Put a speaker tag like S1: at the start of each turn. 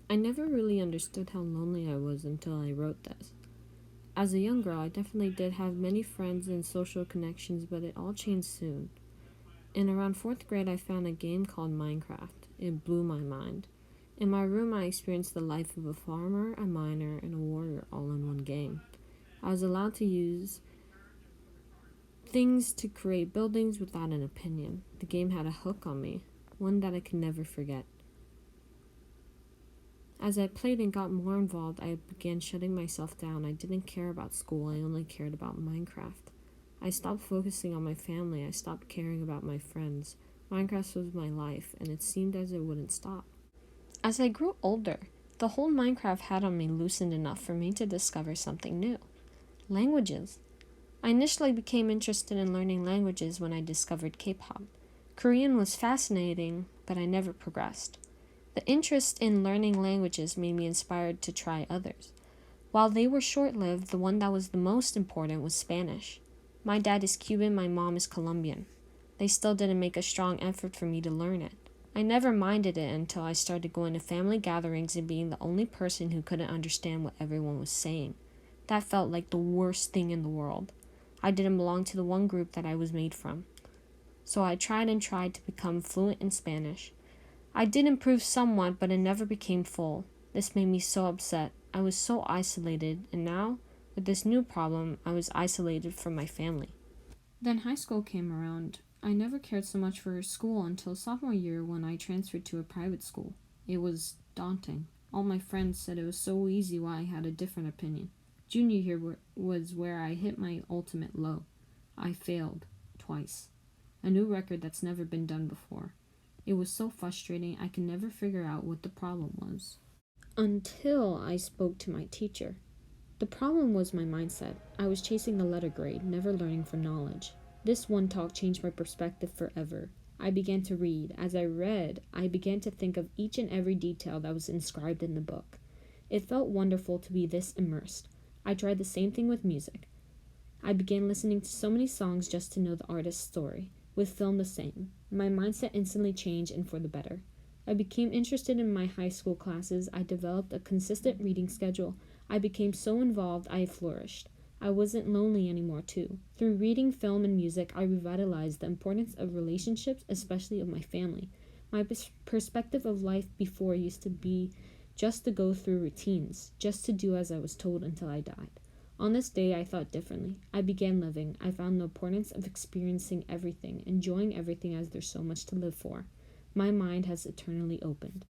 S1: I never really understood how lonely I was until I wrote this. As a young girl, I definitely did have many friends and social connections, but it all changed soon. In around fourth grade, I found a game called Minecraft. It blew my mind. In my room, I experienced the life of a farmer, a miner, and a warrior all in one game. I was allowed to use things to create buildings without an opinion. The game had a hook on me, one that I could never forget. As I played and got more involved, I began shutting myself down. I didn't care about school, I only cared about Minecraft. I stopped focusing on my family, I stopped caring about my friends. Minecraft was my life, and it seemed as it wouldn't stop. As I grew older, the hold Minecraft had on me loosened enough for me to discover something new: languages. I initially became interested in learning languages when I discovered K-pop. Korean was fascinating, but I never progressed. The interest in learning languages made me inspired to try others. While they were short-lived, the one that was the most important was Spanish. My dad is Cuban, my mom is Colombian. They still didn't make a strong effort for me to learn it. I never minded it until I started going to family gatherings and being the only person who couldn't understand what everyone was saying. That felt like the worst thing in the world. I didn't belong to the one group that I was made from. So I tried and tried to become fluent in Spanish. I did improve somewhat, but it never became full. This made me so upset. I was so isolated, and now, with this new problem, I was isolated from my family. Then high school came around. I never cared so much for school until sophomore year when I transferred to a private school. It was daunting. All my friends said it was so easy while I had a different opinion. Junior year was where I hit my ultimate low. I failed twice. A new record that's never been done before. It was so frustrating, I could never figure out what the problem was. Until I spoke to my teacher. The problem was my mindset. I was chasing the letter grade, never learning for knowledge. This one talk changed my perspective forever. I began to read. As I read, I began to think of each and every detail that was inscribed in the book. It felt wonderful to be this immersed. I tried the same thing with music. I began listening to so many songs just to know the artist's story. With film the same. My mindset instantly changed, and for the better. I became interested in my high school classes. I developed a consistent reading schedule. I became so involved I flourished. I wasn't lonely anymore too. Through reading, film, and music, I revitalized the importance of relationships, especially of my family. My perspective of life before used to be just to go through routines, just to do as I was told until I died. On this day, I thought differently. I began living. I found the importance of experiencing everything, enjoying everything as there's so much to live for. My mind has eternally opened.